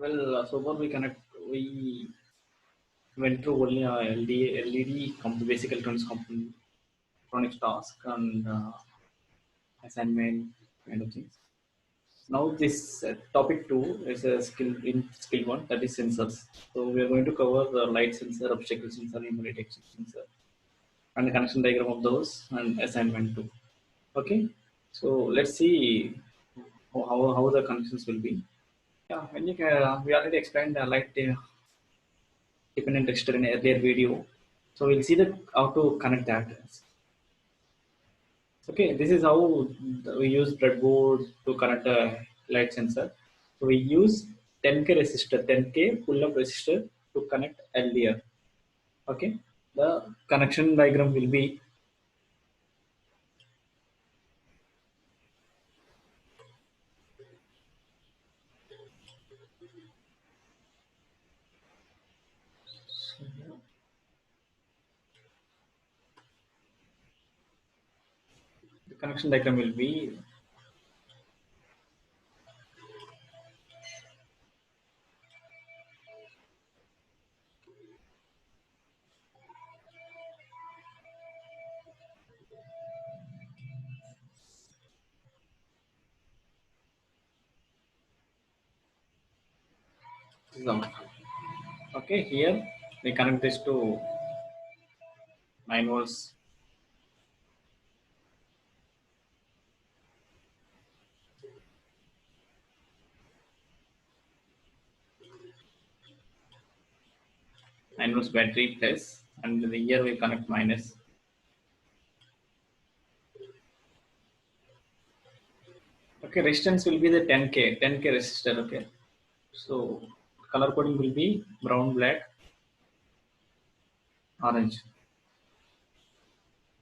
Well, so far we went through only LED basic electronics task and assignment kind of things. Now this topic two is a skill one, that is sensors. So we are going to cover the light sensor, obstacle sensor, human detection sensor, and the connection diagram of those and assignment two. Okay, so let's see how the connections will be. Yeah, we already explained the light dependent resistor in earlier video. So we'll see how to connect that. Okay, this is how we use breadboard to connect a light sensor. So we use 10K resistor, 10K pull-up resistor to connect LDR. Okay, the connection diagram will be the connection diagram will be example. Okay, here we connect this to 9 volts. 9 volts battery plus, and here we connect minus. Okay, resistance will be the 10K resistor. Okay, so color coding will be brown, black, orange.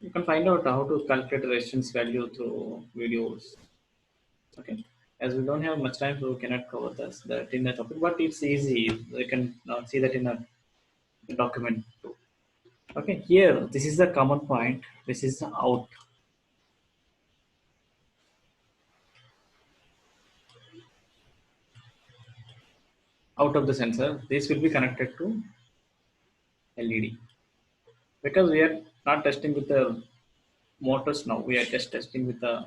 You can find out how to calculate the resistance value through videos. Okay, as we don't have much time, so we cannot cover that in the topic, but it's easy. You can see that in a document too. Okay, here this is the common point. This is the out of the sensor. This will be connected to LED because we are not testing with the motors now. We are just testing with the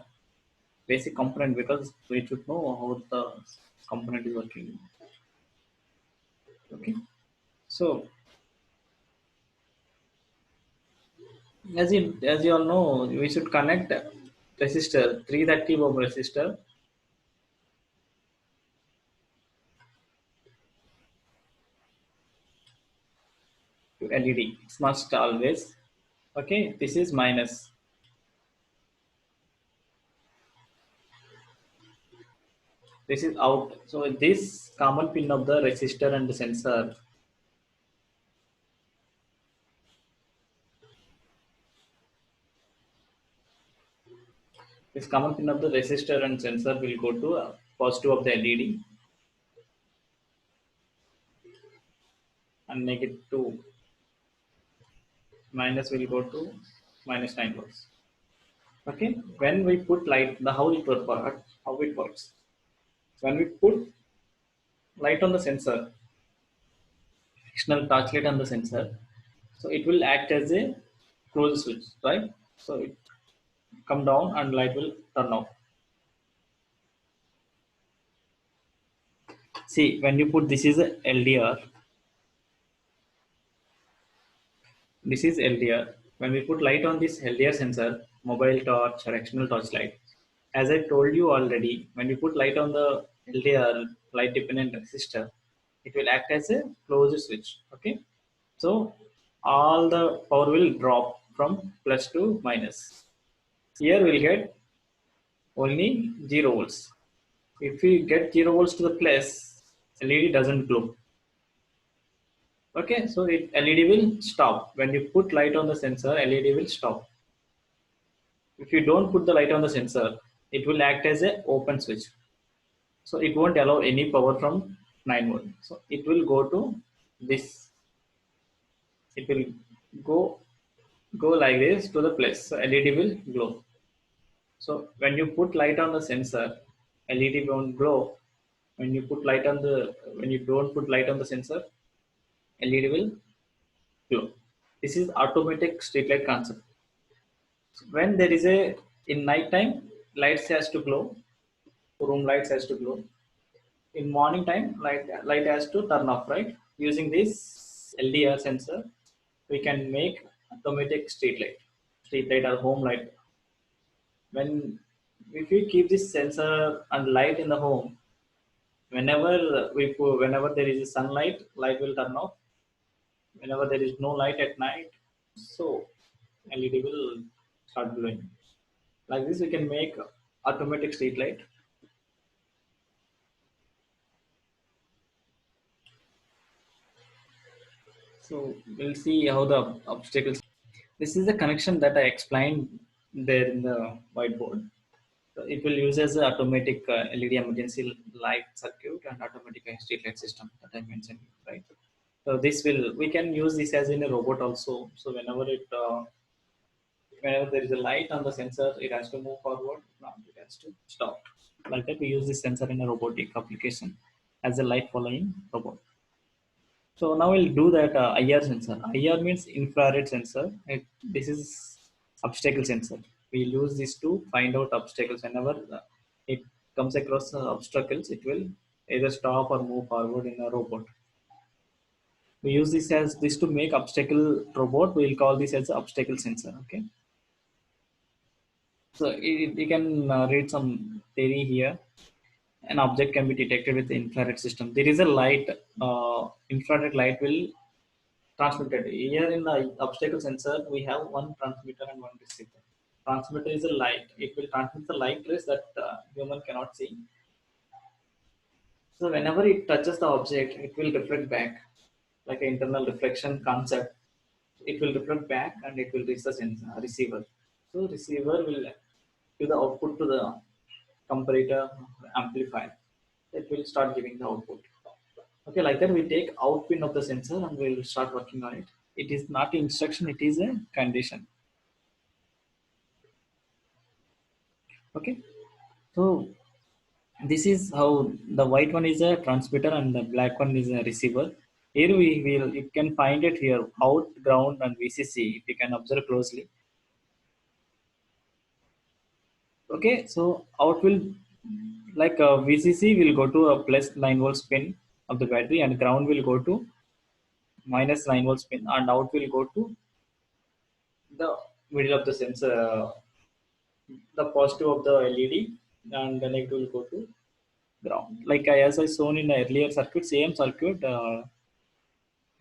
basic component because we should know how the component is working. Okay, so as you all know, we should connect resistor 330 ohm resistor to LED. It must always. Okay, this is minus. This is out. So this common pin of the resistor and the sensor. This common pin of the resistor and sensor will go to positive of the LED and negative to minus will go to minus 9 volts. Okay, when we put light, the how it works. When we put light on the sensor, external torchlight on the sensor, so it will act as a close switch, right? So it come down and light will turn off. See, when you put this is a LDR, this is LDR. When we put light on this LDR sensor, mobile torch or external torch light, as I told you already, when you put light on the LDR light dependent resistor, it will act as a closed switch. Okay, so all the power will drop from plus to minus. Here we'll get only 0 volts. If we get 0 volts to the plus, LED doesn't glow. Okay, so LED will stop. When you put light on the sensor, LED will stop. If you don't put the light on the sensor, it will act as a open switch. So it won't allow any power from 9 volt. So it will go to this. It will go like this to the plus. So LED will glow. So when you put light on the sensor, LED won't glow. When you put light on the, when you don't put light on the sensor, LED will glow. This is automatic street light concept. When there is a, in night time, lights has to glow, room lights has to glow. In morning time, light has to turn off, right? Using this LDR sensor, we can make automatic street light or home light. When, if we keep this sensor and light in the home, whenever we put, whenever there is sunlight, light will turn off. Whenever there is no light at night, so LED will start glowing. Like this, we can make automatic street light. So we'll see how the obstacles. This is the connection that I explained there in the whiteboard. So it will use as an automatic LED emergency light circuit and automatic street light system that I mentioned, right? So this will, we can use this as in a robot also. So whenever there is a light on the sensor, it has to move forward. Now it has to stop. Like that, we use this sensor in a robotic application as a light following robot. So now we'll do that IR sensor. IR means infrared sensor. This is obstacle sensor. We'll use this to find out obstacles. Whenever it comes across obstacles, it will either stop or move forward in a robot. We use this as this to make obstacle robot. We'll call this as obstacle sensor. Okay. So you can read some theory here. An object can be detected with the infrared system. There is a light. Infrared light will transmitted. Here in the obstacle sensor, we have one transmitter and one receiver. Transmitter is a light. It will transmit the light rays that human cannot see. So whenever it touches the object, it will reflect back, like an internal reflection concept. It will reflect back and it will reach the sensor, receiver. So receiver will give the output to the comparator amplifier. It will start giving the output. Okay, like that we take out pin of the sensor and we'll start working on it. It is not instruction, it is a condition. Okay, so this is how the white one is a transmitter and the black one is a receiver. Here we will, you can find it here, out, ground and VCC, if you can observe closely. Okay, so out will, like VCC will go to a plus 9 volts pin of the battery and ground will go to minus 9 volts pin and out will go to the middle of the sensor, the positive of the LED and the negative will go to ground. Like as I shown in the earlier circuit, same circuit.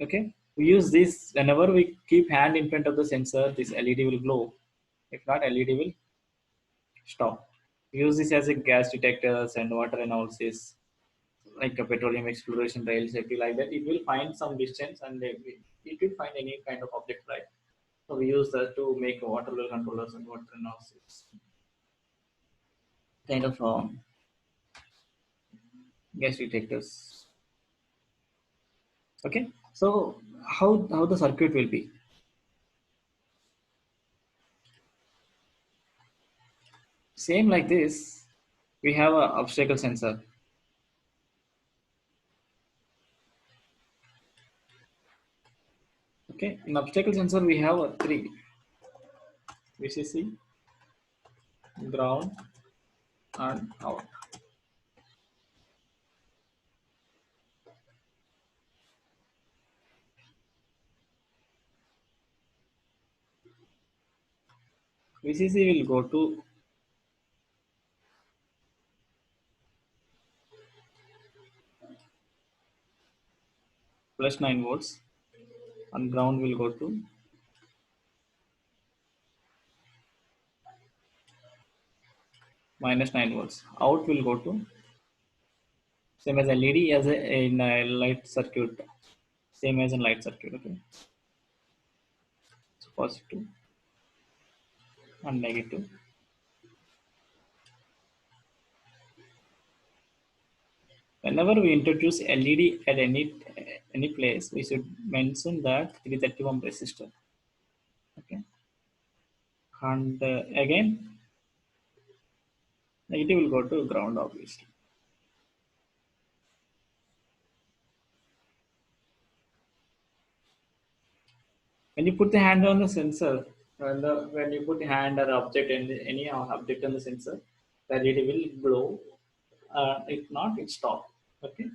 Okay, we use this whenever we keep hand in front of the sensor. This LED will glow. If not, LED will stop. We use this as a gas detectors and water analysis, like a petroleum exploration, rail safety, like that. It will find some distance and it will find any kind of object, right? So we use that to make water well controllers and water analysis, kind of gas detectors. Okay, so how the circuit will be same like this. We have a obstacle sensor. Okay, in obstacle sensor we have three: VCC, ground, and out. VCC will go to plus 9 volts, and ground will go to minus 9 volts. Out will go to same as LED as in a light circuit, same as in light circuit. Okay, so positive and negative. Whenever we introduce LED at any place, we should mention that 330 ohm resistor. Okay, and again negative will go to ground obviously. When you put the hand on the sensor, when you put the hand or object in any object on the sensor, the LED will glow. If not, it stop. Okay,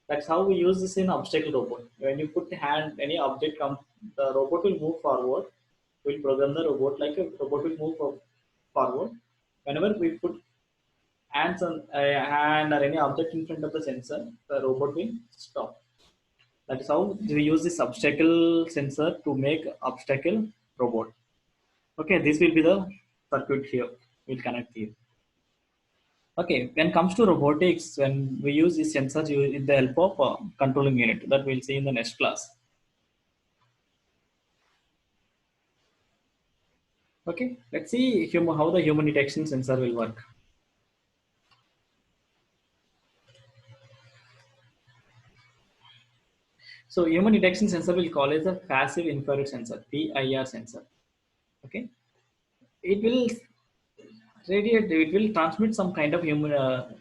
that's how we use this in obstacle robot. When you put the hand, any object comes, the robot will move forward. We'll program the robot like a robot will move forward. Whenever we put hands on a hand or any object in front of the sensor, the robot will stop. That is how we use this obstacle sensor to make obstacle robot. Okay, this will be the circuit here. We'll connect here. Okay, when it comes to robotics, when we use these sensors with the help of controlling unit, that we'll see in the next class. Okay, let's see how the human detection sensor will work. So human detection sensor will call as a passive infrared sensor, PIR sensor. Okay, it will radiate, it will transmit some kind of human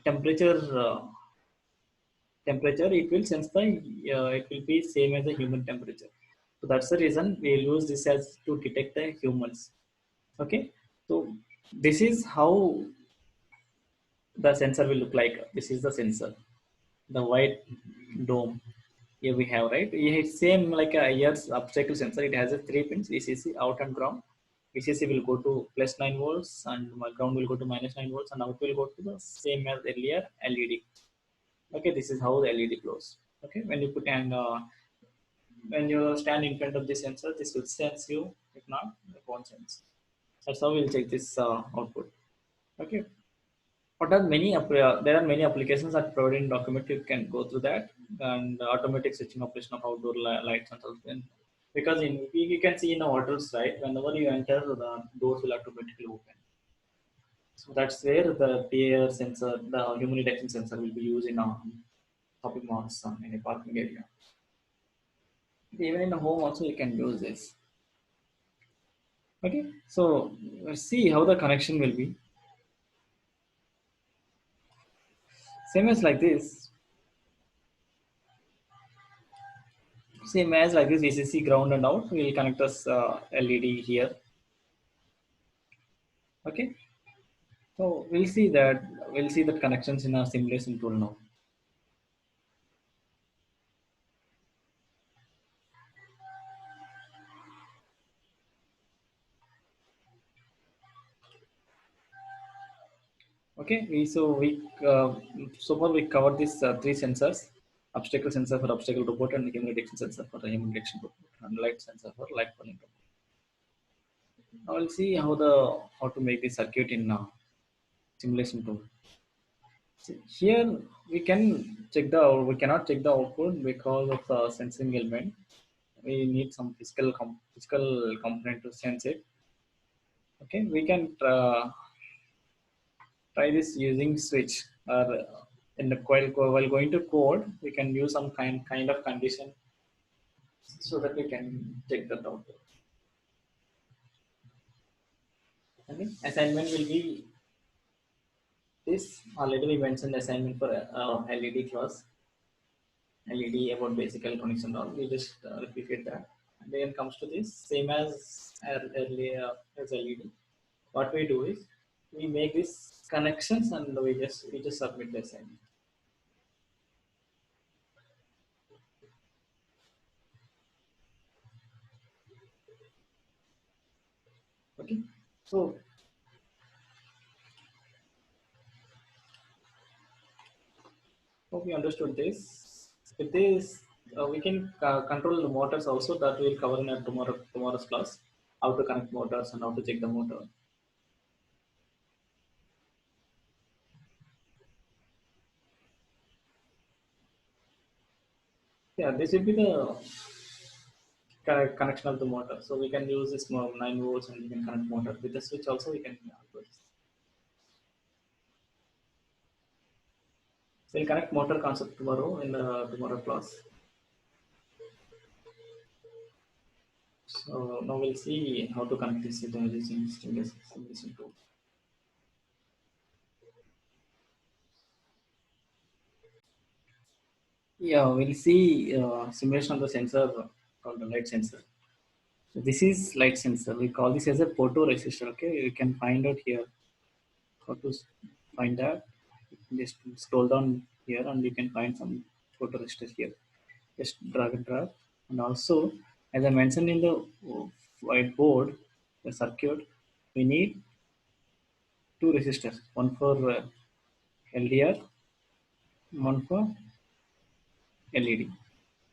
temperature. It will sense the it will be same as the human temperature. So that's the reason we use this as to detect the humans. Okay, so this is how the sensor will look like. This is the sensor, the white dome here we have, right? It's same like a ear's obstacle sensor. It has a 3 pins, VCC out and ground. VCC will go to plus 9 volts and ground will go to minus 9 volts, and out will go to the same as earlier LED. Okay, this is how the LED glows. Okay, when you put and when you stand in front of the sensor, this will sense you. If not, it won't sense. That's how we'll check this output. Okay, what are there are many applications that provided in document. You can go through that, and automatic switching operation of outdoor lights and something. Because you can see in the hotels, right? Whenever you enter, the doors will automatically open. So that's where the PAR sensor, the human detection sensor, will be used in shopping malls in a parking area. Even in the home also you can use this. Okay, so let's see how the connection will be. Same as like this. Same as like this, VCC ground and out. We'll connect this LED here. Okay, so we'll see that connections in our simulation tool now. Okay, so far we covered these three sensors: obstacle sensor for obstacle robot, and human detection sensor for the human detection robot, and light sensor for light pulling robot. Now we'll see how to make the circuit in simulation tool. See, here we cannot check the output because of the sensing element. We need some physical component to sense it. Okay, we can try this using switch, or in the while going to code, we can use some kind of condition so that we can check that out. Okay, assignment will be this. Already we mentioned assignment for LED class, LED about basic electronics and all. We just repeated that. And then comes to this same as earlier as LED. What we do is we make these connections and we just submit the assignment. Okay, so hope you understood this. With this, we can control the motors also, that we'll cover in a tomorrow's class. How to connect motors and how to check the motor. Yeah, this will be the connection of the motor. So we can use this 9 volts and we can connect motor. With the switch also we can do this. So we'll connect motor concept tomorrow in the tomorrow class. So now we'll see how to connect this using simulation tool. Yeah, we'll see simulation of the sensor called the light sensor. So this is light sensor. We call this as a photoresistor. Okay, you can find out here how to find that. Just scroll down here and you can find some photoresistors here. Just drag and drop. And also, as I mentioned in the whiteboard, the circuit, we need two resistors, one for LDR, one for LED.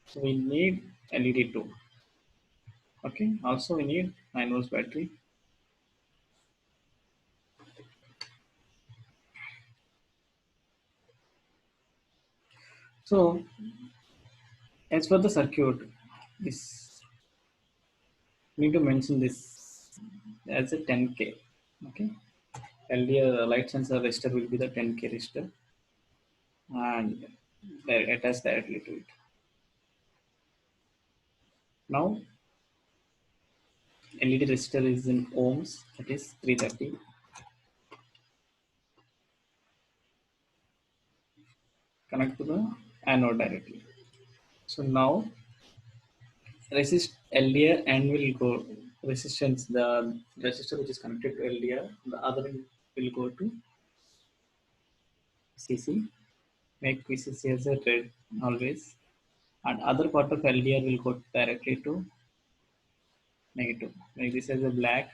So we need LED too. Okay. Also, we need 9 volts battery. So as for the circuit, this need to mention this as a 10K. Okay. LDR light sensor resistor will be the 10K resistor and attach directly to it. Now LED resistor is in ohms, that is 330. Connect to the anode directly. So now resist LDR and will go resistance, the resistor which is connected to LDR, the other will go to CC. Make VCC as a red always, and other part of LDR will go directly to negative. Make this as a black,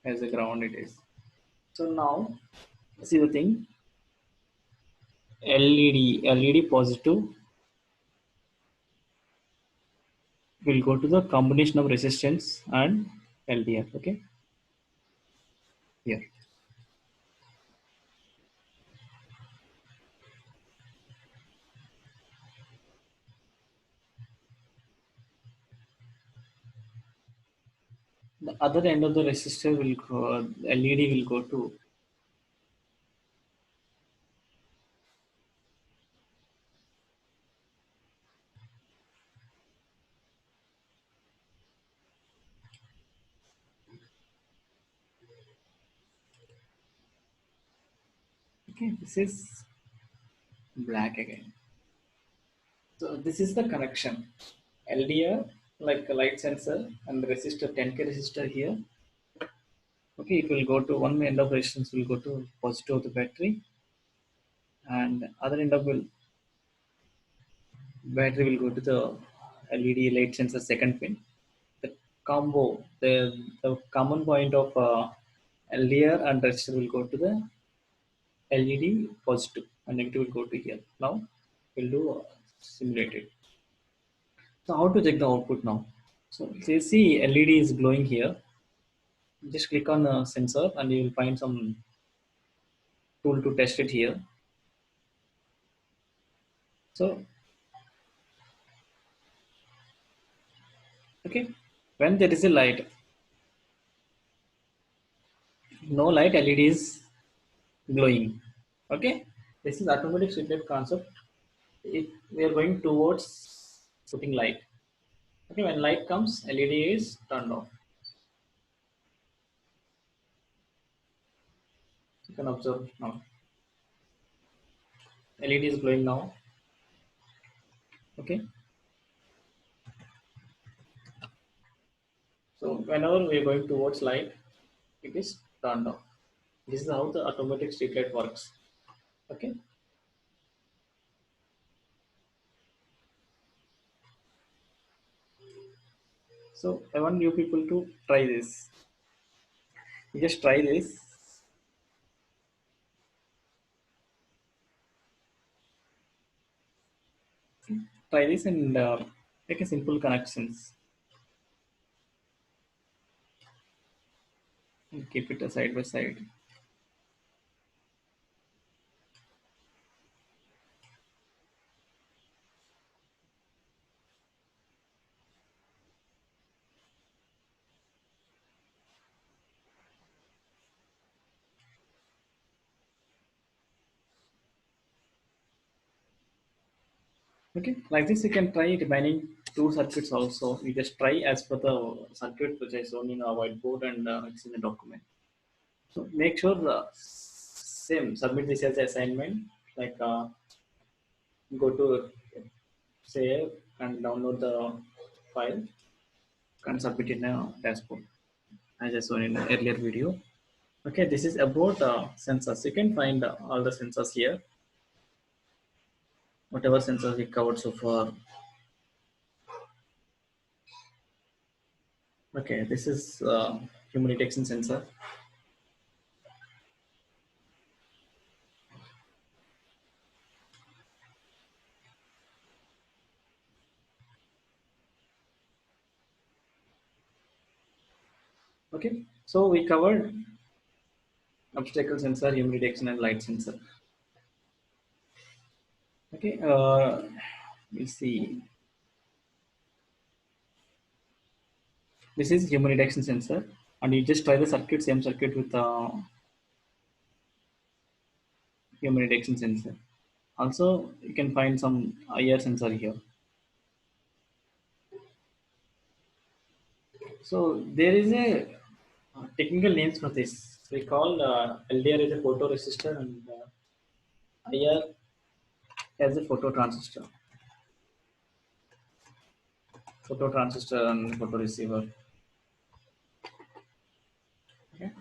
as a ground it is. So now see the thing, LED positive will go to the combination of resistance and LDR. Okay, here the other end of the resistor will go, LED will go to, okay, this is black again. So this is the connection. LDR like a light sensor and the resistor 10K resistor here. Okay, it will go to one end of resistance will go to positive of the battery, and other end of will battery will go to the LED light sensor second pin. The combo, the common point of LDR and resistor will go to the LED positive and negative will go to here. Now we'll do simulated. So how to check the output now? So you see LED is glowing here. Just click on the sensor and you will find some tool to test it here. So okay, when there is a light, no light, LED is glowing. Okay, this is automatic switch concept. We are going towards putting light. Okay, when light comes, LED is turned off. You can observe now. LED is glowing now. Okay, so whenever we are going towards light, it is turned off. This is how the automatic street light works. Okay, so I want you people to try this. You just try this. Try this and make a simple connections and keep it side by side. Okay, like this you can try remaining two circuits also. You just try as per the circuit which I shown in our whiteboard and it's in the document. So make sure the same submit this as assignment. Like go to save and download the file. and submit in a dashboard as I saw in the earlier video. Okay, this is about sensors. You can find all the sensors here, whatever sensors we covered so far. Okay, this is humidity detection sensor. Okay, so we covered obstacle sensor, humidity detection, and light sensor. Okay, we'll see. This is humidity detection sensor, and you just try the circuit, same circuit with humidity detection sensor. Also, you can find some IR sensor here. So there is a technical names for this. We call LDR as a photoresistor and IR as a phototransistor and photoreceiver. Okay.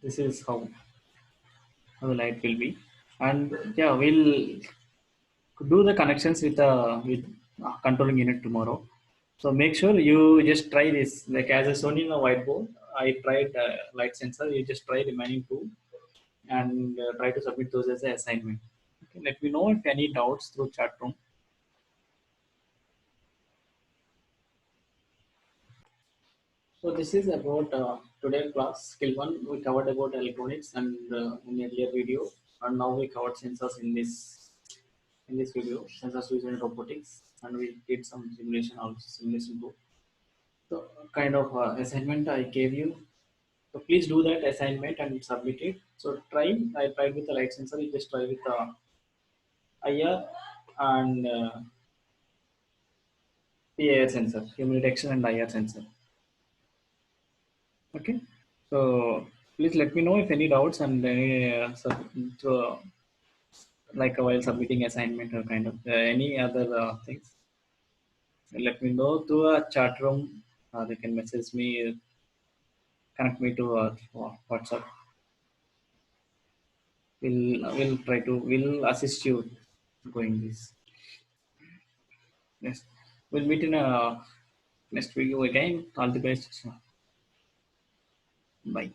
This is how the light will be, and yeah, we'll do the connections with controlling unit tomorrow. So make sure you just try this. Like as I shown in the whiteboard, I tried light sensor. You just try remaining two and try to submit those as an assignment. Okay, let me know if any doubts through chat room. So this is about today's class. Skill one, we covered about electronics and in earlier video, and now we covered sensors in this video. Sensors used in robotics, and we did some simulation also simulation too. So kind of assignment I gave you. So please do that assignment and submit it. So try. I tried with the light sensor. You just try with the IR and PIR sensor, humidity detection and IR sensor. Okay. So please let me know if any doubts and any like while submitting assignment or kind of any other things. Let me know through a chat room. They can message me, connect me to WhatsApp. We'll try to we'll assist you going this. Yes. We'll meet in a next video again. All the best. Bye.